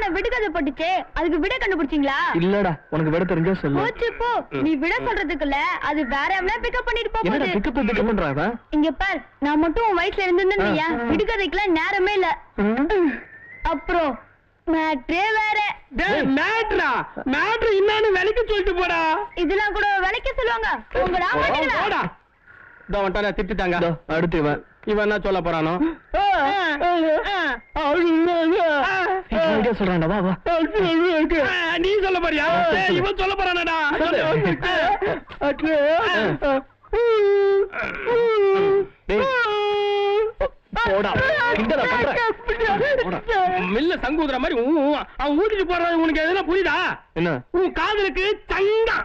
கல்யாண விடுகதை போட்டுச்சே, அதுக்கு விட கண்டுபிடிச்சீங்களா? இல்லடா, உனக்கு விட தெரிஞ்சா சொல்லு. போச்சு போ, நீ விட சொல்றதுக்குள்ள அது வேற எவனா பிக்கப் பண்ணிட்டு போகுது. என்னடா பிக்கப் பண்றாங்க? இங்க பார், நான் மட்டும் உன் வயசுல இருந்திருந்தேன்யா விடுகதைக்குலாம் நேரமே இல்ல. அப்புறம் மேட்ரே வேற. மேட்ரா மேட்ரு என்னன்னு விலைக்கு சொல்லிட்டு போடா. இதெல்லாம் கூட விலைக்கு சொல்லுவாங்க. உங்கடா போடா. இதோ வந்துட்டானே, திட்டுட்டாங்க. அடுத்து இவன் என்ன சொல்ல போறானோ? சொல்றான்டா, வா வா. நீ சொல்ல போறியா? இவன் சொல்ல போறானடா. மில்ல சங்கூதுற மாதிரி அவன் ஊட்டிட்டு போறான். உனக்கு எதுனா புரியுதா? என்ன உன் காதலுக்கு சங்கா?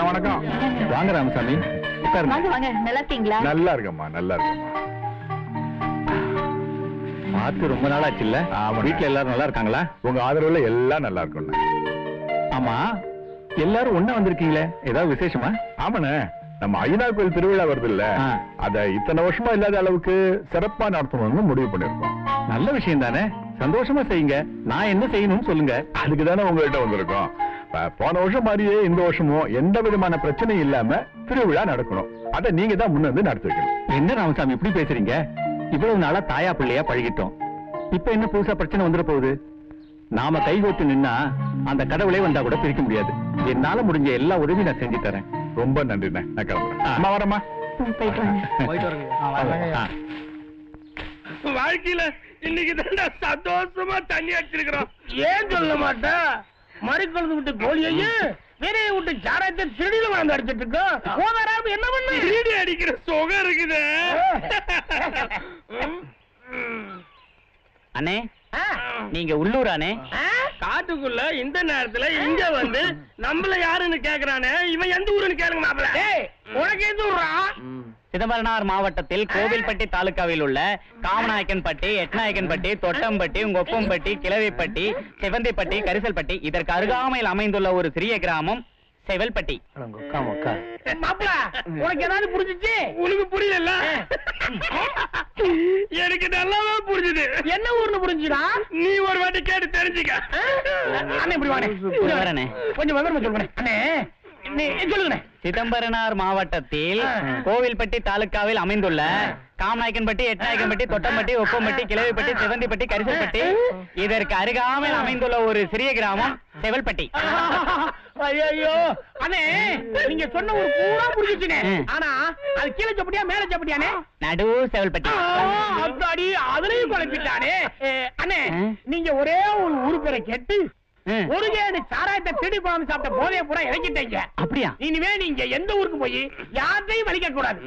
வணக்கம். வாங்க ராமசாமி, வாங்க வாங்க. நல்லா இருக்கீங்களா? நல்லா இருக்கம்மா, நல்லா இருக்கம்மா. பார்த்து ரொம்ப நாள் ஆச்சு இல்ல? வீட்டுல எல்லாரும் நல்லா இருக்காங்களா? உங்க ஆதரவுல எல்லாம் நல்லா இருக்கும். ஆமா, எல்லாரும் ஒண்ணா வந்திருக்கீங்களே, ஏதாவது விசேஷமா? ஆமாண்ணே, நம்ம ஐயனார் கோயில் திருவிழா வருது இல்ல, அத இத்தனை வருஷமா இல்லாத அளவுக்கு சிறப்பா நடத்தணும்னு முடிவு பண்ணிருக்கோம். நல்ல விஷயம் தானே, சந்தோஷமா செய்யுங்க. நான் என்ன செய்யணும்னு சொல்லுங்க. அதுக்கு தானே உங்ககிட்ட வந்திருக்கோம். போன வருஷம் மாதிரியே இந்த வருஷமும் எந்த விதமான பிரச்சனையும் இல்லாம திருவிழா நடக்கணும். அத நீங்க தான் முன்ன வந்து நடத்தி வைக்கணும். என்ன ராமசாமி இப்படி பேசுறீங்க? இவ்வளவு நாளா தாயா பிள்ளையா பழகிட்டோம். இப்ப என்ன புதுசா பிரச்சனை வந்துட போகுது? நாம கைகோத்து நின்னா அந்த கடவுளே வந்தா கூட பிரிக்க முடியாது. என்னால முடிஞ்ச எல்லா உதவியும் நான் செஞ்சு தரேன். ரொம்ப நன்றிண்ணே. நான் கிளம்புறேன். அம்மா வரமா? வாழ்க்கையில இன்னைக்கு தான் சந்தோஷமா தண்ணி அடிச்சிருக்கிறோம். ஏன் சொல்ல மாட்டேன்? மறிக்கொழுந்து விட்டு கோழியையும் வீரையை விட்டு சாராயத்தை செடியில வாழ்ந்து அடிச்சிட்டு இருக்கோம். என்ன பண்ண சீடி அடிக்கிற சுகம் இருக்குது. அண்ணே, நீங்க உள்ளூரானே? காட்டுக்குள்ள இந்த நேரத்துல இங்க வந்து நம்மள யாருன்னு கேக்குறானே, இவன் எந்த ஊருன்னு கேளுங்க மாப்பிள்ள. உனக்கு எந்த ஊரா? சிதம்பரனார் மாவட்டத்தில் கோவில்பட்டி தாலுகாவில் உள்ள காமநாயக்கன்பட்டி, எட்நாயக்கன்பட்டி, தொட்டம்பட்டி, கொப்பம்பட்டி, கிழவிப்பட்டி, செவந்திப்பட்டி, கரிசல்பட்டி இதற்கு அருகாமையில் அமைந்துள்ள ஒரு சிறிய கிராமம் செவல்பட்டி. மாப்பிள்ள, உனக்கு ஏதாவது புரிஞ்சிச்சு? உனக்கு புரியல? எனக்கு நல்லாவே புரிஞ்சுது. என்ன ஊர்னு புரிஞ்சுடா? நீ ஒரு வாட்டி கேட்டு தெரிஞ்சுக்க. அண்ணே இப்படி வானே, கொஞ்சம் விவரமா சொல்லுங்க அண்ணே. சொல்லுங்க. சிதம்பரனார் மாவட்டத்தில் கோவில்பட்டி தாலுகாவில் அமைந்துள்ள காமநாயக்கன்பட்டி, எட்நாயக்கன்பட்டி, தொட்டம்பட்டி, ஒப்பம்பட்டி, கிழவிப்பட்டி, செவந்திப்பட்டி, கரிசல்பட்டி இதற்கு அருகாமையில் அமைந்துள்ள ஒரு சிறிய கிராமம் செவல்பட்டி. ஐயோ அண்ணே, நீங்க சொன்ன ஒரு பூரா புரிஞ்சுச்சுனே. ஆனா அது கீழே சப்பட்டியா மேல சப்பட்டியானே? நடு செவல்பட்டி. அத்தாடி, அதுலயும் குழப்பிட்டானே. அண்ணே, நீங்க ஒரே ஒரு ஊரு பேரை கேட்டு ஒரு கேடு சாராயத்தை திருடி போகாம சாப்பிட்ட போதைய பூரா இறக்கிட்டீங்க. அப்படியா? இனிமே நீங்க எந்த ஊருக்கு போய் யாரையும் வலிக்க கூடாது.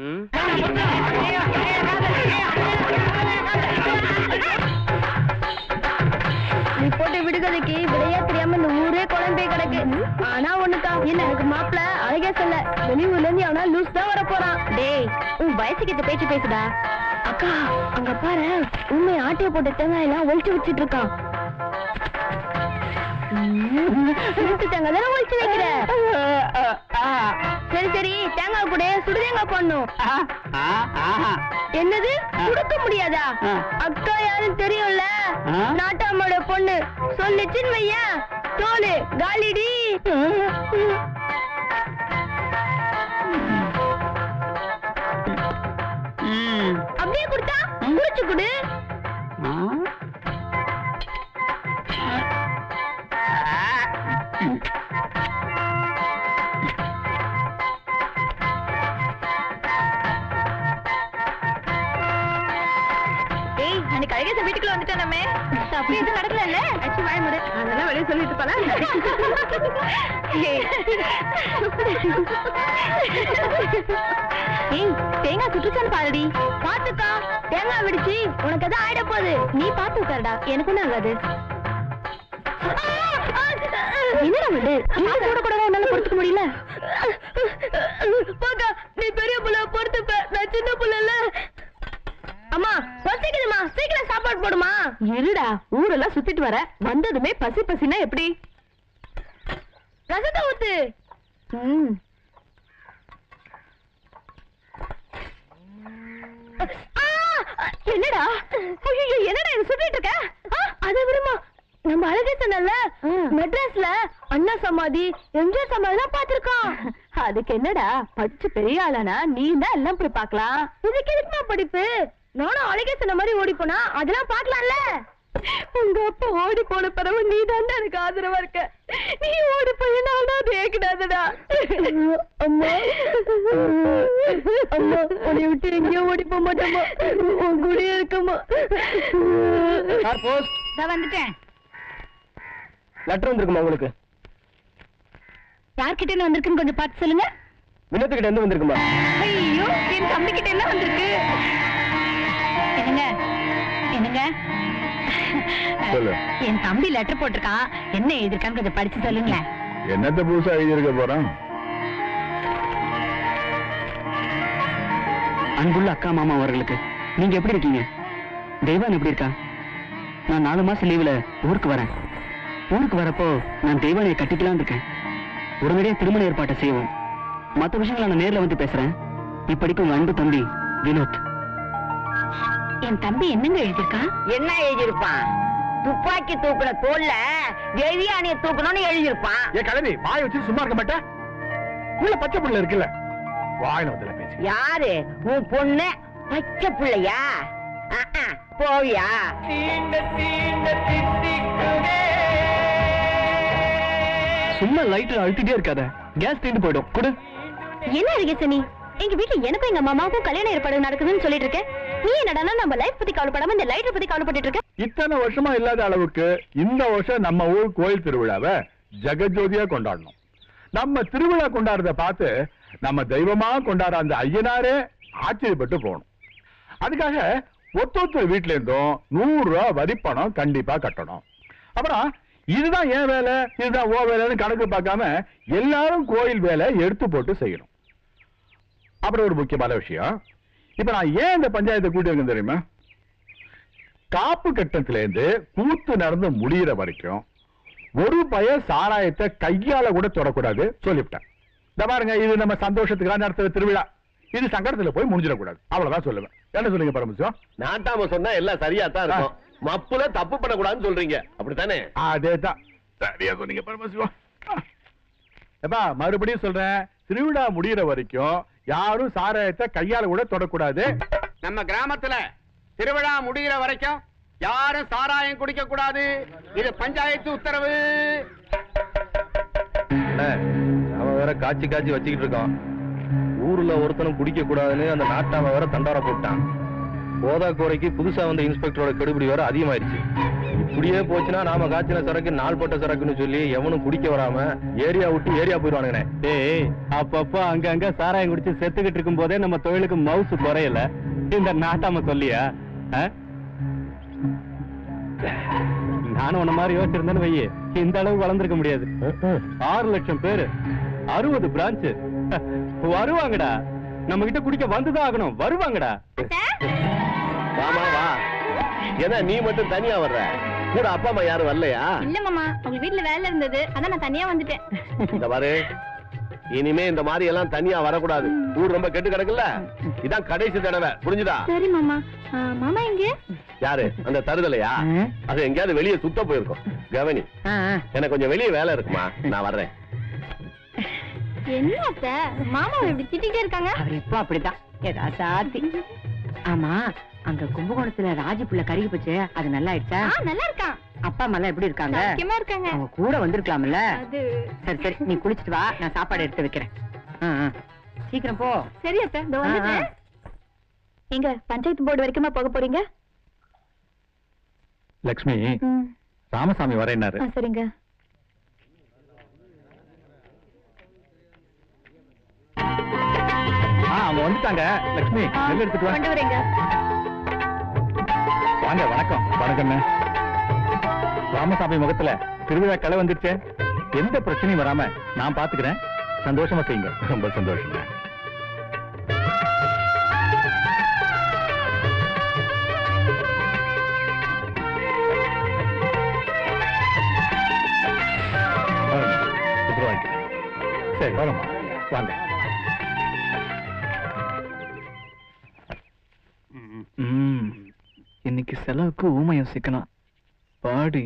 நீ போட்டு விடுகதைக்கு விளையா தெரியாம இந்த ஊரே குழம்பே கிடக்கு. ஆனா ஒண்ணுக்கா, எனக்கு மாப்பிள்ள அழகே சொல்ல, வெளியூர்ல இருந்து அவனா லூஸ் தான் வர போறான். டேய், உன் வயசுக்கு பேச்சு பேசுடா. அக்கா, அங்க பாரு, உண்மை ஆட்டைய போட்டு தேங்காய் எல்லாம் ஒழிச்சு வச்சிட்டு இருக்கான். தானே ஒழிச்சு வைக்கிற? சரி சரி, தேங்காய் கூட சுடுதேங்காய் பண்ணும். என்னது கொடுக்க முடியாதா? அக்கா யாரும் தெரியும்ல, நாட்டாமோட பொண்ணு சொல்லிச்சுன்னு வையா, தோலு காலிடி. அப்படியே கொடுத்தா குடிச்சு குடு. வீட்டுக்குள்ள வந்துட்டானே, அப்படி எதுவும் நடக்கல. அச்சு வாய முறை, அதெல்லாம் வெளியே சொல்லிட்டு போல. தேங்காய் சுற்றுச்சான்னு பாருடி. பாத்துக்கா, தேங்காய் வெடிச்சு உனக்கு எதாவது ஆயிட போகுது. நீ பாத்து உட்காருடா, எனக்கு ஒண்ணு ஆகாது. என்னடா விடு, கூட கூட என்னால பொறுத்துக்க முடியல. பாக்கா, நீ பெரிய புள்ள பொறுத்துப்ப, நான் சின்ன புள்ள. அம்மா பசிக்குதுமா, சீக்கிரம் சாப்பாடு போடுமா. இருடா, ஊரெல்லாம் சுத்திட்டு வர, வந்ததுமே பசி பசினா எப்படி? ரசத்தை ஊத்து. என்னடா ஐயோ என்னடா இது சொல்லிட்டு இருக்க அத விரும்ப நம்ம அழகே சொன்னல மெட்ராஸ்ல அண்ணா சமாதி எம்ஜிஆர் சமாதி தான் பாத்திருக்கோம் அதுக்கு என்னடா படிச்சு பெரிய ஆளானா நீ தான் எல்லாம் போய் பாக்கலாம் இதுக்கு எதுக்குமா படிப்பு நானும் அழகே சொன்ன மாதிரி ஓடி போனா அதெல்லாம் பாக்கலாம்ல உங்க அப்பா ஓடி போன பிறகு நீ தான் எனக்கு ஆதரவா இருக்க நீ ஓடி போய் நானா கேட்கடாதடா அம்மா அம்மா உன்னை விட்டு எங்கேயோ ஓடி போக மாட்டேம்மா உன் கூடயே இருக்கம்மா வந்துட்டேன் லெட்டர் வந்திருக்குமா உங்களுக்கு? யார்கிட்ட இருந்து வந்திருக்குன்னு கொஞ்சம் பார்த்து சொல்லுங்க. வினோத்துக்கிட்ட இருந்து வந்திருக்குமா? ஐயோ என் தம்பி கிட்ட என்ன வந்திருக்கு? என்னங்க என்னங்க சொல்லு. என் தம்பி லெட்டர் போட்டிருக்கான், என்ன எழுதிருக்கான்னு கொஞ்சம் படிச்சு சொல்லுங்களேன். என்னத்த புதுசா எழுதியிருக்க போறான்? அன்புள்ள அக்கா மாமா அவர்களுக்கு நீங்க எப்படி இருக்கீங்க? தெய்வான் எப்படி இருக்கா? நான் 4 மாசம் லீவுல ஊருக்கு வரேன். ஊருக்கு வரப்போ நான் தெய்வானையை கட்டிக்கலாம் இருக்கேன். உடனடியே திருமண ஏற்பாட்டை செய்வோம். மற்ற விஷயங்களை நான் நேர்ல வந்து பேசுறேன். இப்படிக்கு உங்க அன்பு தம்பி வினோத். என் தம்பி என்னங்க எழுதிருக்கான்? என்ன எழுதியிருப்பான்? துப்பாக்கி தூக்குன தோல்ல தேவியானிய தூக்கணும்னு எழுதியிருப்பான். ஏ கலவி வாய் வச்சு சும்மா இருக்க மாட்டேன். உள்ள பச்சை புள்ள இருக்குல்ல, வாயில வந்து பேசி. யாரு உன் பொண்ணு? பச்சை பிள்ளையா? போவியா? சும்மா லைட்ல அழுத்திட்டே இருக்காத, கேஸ் தீண்டு போயிடும். குடு. என்ன அழகேசனி, எங்க வீட்டுல எனக்கும் எங்க மாமாவுக்கும் கல்யாண ஏற்பாடு நடக்குதுன்னு சொல்லிட்டு இருக்கேன். நீ என்னடா நம்ம லைஃப் பத்தி கவலைப்படாம இந்த லைட்டர் பத்தி கவலைப்பட்டு இருக்க? இத்தனை வருஷமா இல்லாத அளவுக்கு இந்த வருஷம் நம்ம ஊர் கோயில் திருவிழாவை ஜெகஜோதியா கொண்டாடணும். நம்ம திருவிழா கொண்டாடுறத பார்த்து நம்ம தெய்வமா கொண்டாடுற அந்த ஐயனாரே ஆச்சரியப்பட்டு போகணும். அதுக்காக ஒத்தொத்த வீட்டுல இருந்தும் 100 ரூபாய் வரி பணம் கண்டிப்பா கட்டணும். அப்புறம் இதுதான் ஏன் வேலை, இதுதான் ஓ வேலைன்னு கணக்கு பார்க்காம எல்லாரும் கோயில் வேலை எடுத்து போட்டு செய்யணும். அப்புறம் ஒரு முக்கியமான விஷயம், இப்ப நான் ஏன் இந்த பஞ்சாயத்தை கூட்டி இருக்கேன் தெரியுமா? காப்பு கட்டத்துல இருந்து கூத்து நடந்து முடிகிற வரைக்கும் ஒரு சாராயத்தை கையால கூட தொடக்கூடாது சொல்லிவிட்டேன். இந்த பாருங்க, இது நம்ம சந்தோஷத்துக்காக நடத்துற திருவிழா, இது சங்கடத்துல போய் முடிஞ்சிடக்கூடாது, அவ்வளவுதான் சொல்லுவேன். என்ன சொல்லுங்க பரமசிவம்? நாட்டாம சொன்னா எல்லாம் சரியா தான் இருக்கும். மப்புல தப்பு பண்ணக்கூடாதுன்னு சொல்றீங்க, அப்படித்தானே? அதேதான், சரியா சொன்னீங்க பரமசிவம். எப்பா மறுபடியும் சொல்றேன், திருவிழா முடிகிற வரைக்கும் யாரும் சாராயத்தை கையால கூட தொடக்கூடாது. நம்ம கிராமத்துல திருவிழா முடிகிற வரைக்கும் யாரும் சாராயம் குடிக்க கூடாது. இது பஞ்சாயத்து உத்தரவு. அவன் வேற காய்ச்சி காய்ச்சி வச்சுக்கிட்டு இருக்கான். ஊர்ல ஒருத்தனும் குடிக்க கூடாதுன்னு அந்த நாட்டாம வேற தண்டார போட்டான். போதா கோரைக்கு புதுசா வந்த இன்ஸ்பெக்டரோட கெடுபிடி வேற அதிகமாயிருச்சு. இப்படியே போச்சுன்னா நாம காய்ச்சின சரக்கு நாள்பட்ட சரக்குன்னு சொல்லி எவனும் குடிக்க வராம ஏரியா விட்டு ஏரியா போயிடுவானுங்கண்ணே. டேய், அப்பப்போ அங்கங்க சாராயம் குடிச்சு செத்துக்கிட்டு இருக்கும் போதே நம்ம தொழிலுக்கு மவுசு குறையல, இந்த நாட்டாம சொல்லியா? நானும் உன்ன மாதிரி யோசிச்சிருந்தேன்னு வையே, இந்த அளவு வளர்ந்துருக்க முடியாது. 6 லட்சம் பேரு, 60 பிரான்ச் வருவாங்கடா. நம்ம கிட்ட குடிக்க வந்துதான் ஆகணும், வருவாங்கடா. வாமா வா. ஏன்னா நீ மட்டும் தனியா வர்ற, கூட அப்பா அம்மா யாரும் வரலையா? இல்ல மாமா, உங்க வீட்டுல வேலை இருந்தது, அதான் நான் தனியா வந்துட்டேன். இந்த பாரு, இனிமே இந்த மாதிரி எல்லாம் தனியா வரக்கூடாது. ஊர் ரொம்ப கெட்டு கிடக்குல்ல, இதான் கடைசி தடவை, புரிஞ்சுதா? சரி மாமா. மாமா எங்க? யாரு? அந்த தருதலையா? அது எங்கேயாவது வெளியே சுத்த போயிருக்கும். கவனி, எனக்கு கொஞ்சம் வெளியே வேலை இருக்குமா, நான் வர்றேன். என்ன அத்த மாமா இப்படி திட்டிட்டே இருக்காங்க? அவர் இப்போ அப்படிதான் ஏதாவது சாத்தி. ஆமா, அங்க கும்பகோணத்துல ராஜபுள்ள கருகி போச்சு, அது நல்லா ஆயிடுச்சா? நல்லா இருக்கான். அப்பா அம்மா எல்லாம் எப்படி இருக்காங்க? சௌக்கியமா இருக்காங்க. அவங்க கூட வந்திருக்கலாம்ல. அது சரி சரி, நீ குளிச்சிட்டு வா, நான் சாப்பாடு எடுத்து வைக்கிறேன். சீக்கிரம் போ. சரி அத்த, இதோ வந்துட்டேன். எங்க பஞ்சாயத்து போர்டு வரைக்குமா போக போறீங்க? லக்ஷ்மி, ராமசாமி வரேன்னாரு. சரிங்க. அவங்க வந்துட்டாங்க. லக்ஷ்மி, நெல் எடுத்துட்டு வா. கொண்டு வரேங்க. வாங்க. வணக்கம். வணக்கம்ண்ணே. ராமசாமி முகத்துல திருவிழா கலை வந்துருச்சே, எந்த பிரச்சனையும் வராம நான் பாத்துக்கிறேன், சந்தோஷமா செய்யுங்க. ரொம்ப சந்தோஷம். சரி, வரமா வாங்க. ஊமையாக்கு ஊமையம் சிக்கனா பாடி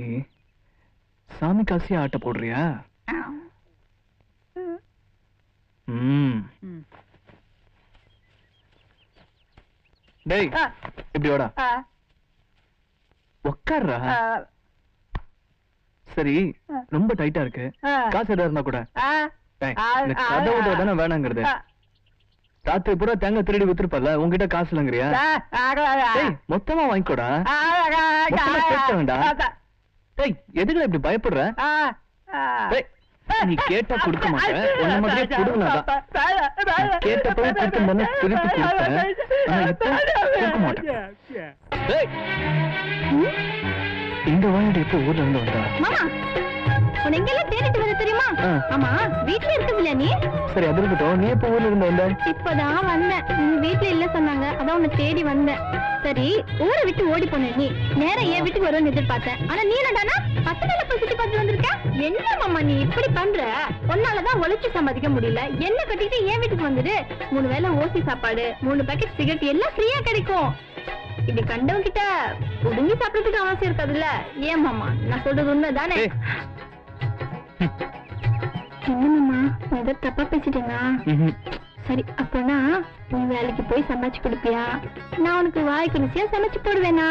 சாமி காசியா ஆட்ட போடுறியா? டேய் இப்படி வாடா. உக்கார்றா. சரி ரொம்ப டைட்டா இருக்கு, காசு எதா இருந்தா கூட. கதை விட தானே வேணாங்கிறது. ராத்திரி பூரா தேங்காய் திருடி வித்துருப்பல, உங்ககிட்ட காசு இல்லங்கிறியா? மொத்தமா வாங்கிக்கோடா. எதுக்குல இப்படி பயப்படுற? நீ கேட்டா கொடுக்க மாட்டேன், உன்ன மாதிரியே கொடுங்கதான். கேட்டப்பவே கொடுத்து திருப்பி கொடுத்தேன், ஆனா இப்ப கொடுக்க மாட்டேன். இந்த வாங்கிட்டு எப்ப ஊர்ல இருந்து வந்தா? மாமா உன்னை எங்கெல்லாம் தேடிட்டு வர தெரியுமா? ஆமா வீட்டுல இருக்கவில்ல நீ? சரி அது இருக்கட்டும், நீ எப்ப ஊர்ல இருந்து வந்த? இப்பதான் வந்தேன். நீ வீட்டுல இல்ல சொன்னாங்க, அதான் உன்னை தேடி வந்தேன். சரி ஊரை விட்டு ஓடி போன நீ நேரா என் வீட்டுக்கு வரும்னு எதிர்பார்த்தேன், ஆனா நீ என்னடானா பசங்களை போய் சுத்தி பார்த்து வந்திருக்க. என்ன மாமா நீ இப்படி பண்ற? உன்னாலதான் உழைச்சு சம்பாதிக்க முடியல, என்ன கட்டிட்டு என் வீட்டுக்கு வந்துடு. 3 வேளை ஓசி சாப்பாடு, 3 பேக்கெட் சிகரெட் எல்லாம் ஃப்ரீயா கிடைக்கும். இப்படி கண்டவங்க கிட்ட ஒடுங்கி சாப்பிடறதுக்கு அவசியம் இருக்காதுல்ல. ஏன் மாமா நான் சொல்றது உண்மைதானே? என்ன மாமா ஏதோ தப்பா பேசிட்டேனா? சரி அப்பனா நீ வேலைக்கு போய் சமைச்சு கொடுப்பியா? நான் உனக்கு வாய்க்கு ருசியா சமைச்சு போடுவேனா?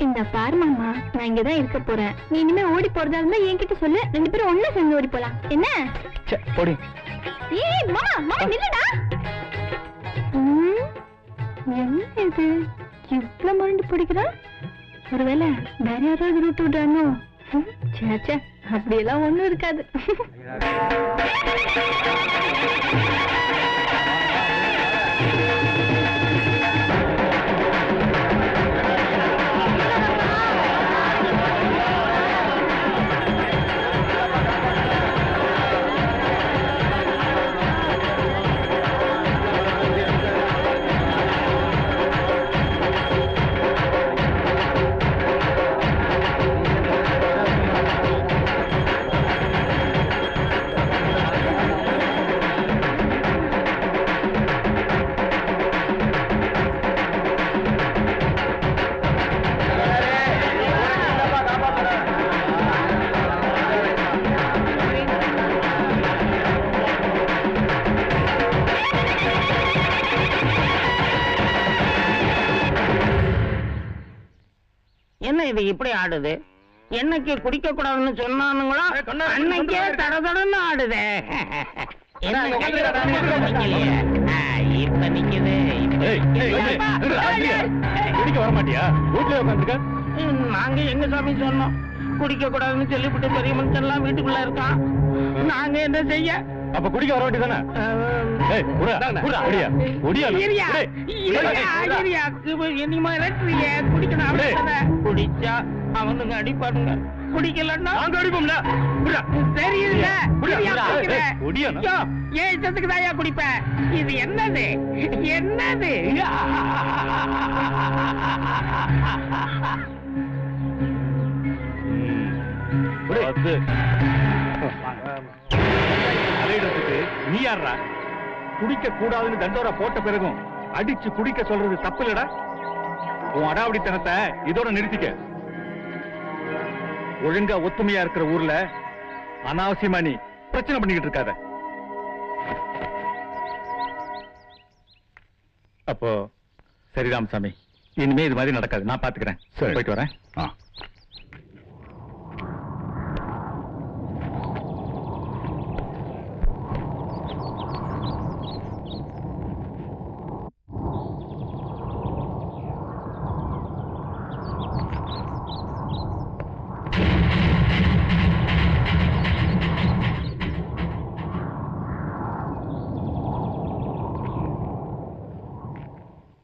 இந்த பாரு மாமா, நான் இங்கதான் இருக்க போறேன். நீ இனிமே ஓடி போறதா இருந்தா என்கிட்ட சொல்லு, 2 பேரும் ஒண்ணா சேர்ந்து ஓடி போலாம். என்ன? ஏய் மாமா மாமா நில்லுடா. என்ன இது இவ்வளவு மறந்து பிடிக்கிறான்? ஒருவேளை வேற யாராவது ரூட் விடுறானோ? சேச்சே அப்படியெல்லாம் ஒண்ணும் இருக்காது. என்ன இது இப்படி ஆடுது? என்னைக்கு குடிக்க கூடாதுன்னு சொன்னானுங்களோ அன்னைக்கே தடதடன்னு ஆடுதே. இப்ப நிக்குது. குடிக்க வர மாட்டியா? வீட்டுல உட்காந்துருக்க. நாங்க எங்க சாமி சொன்னோம் குடிக்க கூடாதுன்னு சொல்லிவிட்டு பெரிய மனுஷன் எல்லாம் வீட்டுக்குள்ள இருக்கான், நாங்க என்ன செய்ய? அப்ப குடிக்க வர வேண்டியதானே? குடிச்சா அவனுங்க அடிப்பானுங்க, குடிக்கலன்னா நாங்க அடிப்போம்ல. தெரியல ஏன் இஷ்டத்துக்கு தாயா குடிப்ப? இது என்னது என்னது? அலையிடத்துக்கு நீ யாரா? குடிக்க கூடாதுன்னு தண்டோரா போட்ட பிறகும் அடிச்சு குடிக்க சொல்றது தப்பு இல்லடா. உன் அடாவடித்தனத்தை இதோட நிறுத்திக்க. ஒழுங்கா ஒத்துமையா இருக்கிற ஊர்ல அனாவசியமா நீ பிரச்சனை பண்ணிக்கிட்டு இருக்காத. அப்போ சரி ராமசாமி, இனிமே இது மாதிரி நடக்காது, நான் பாத்துக்கிறேன். போயிட்டு வரேன்.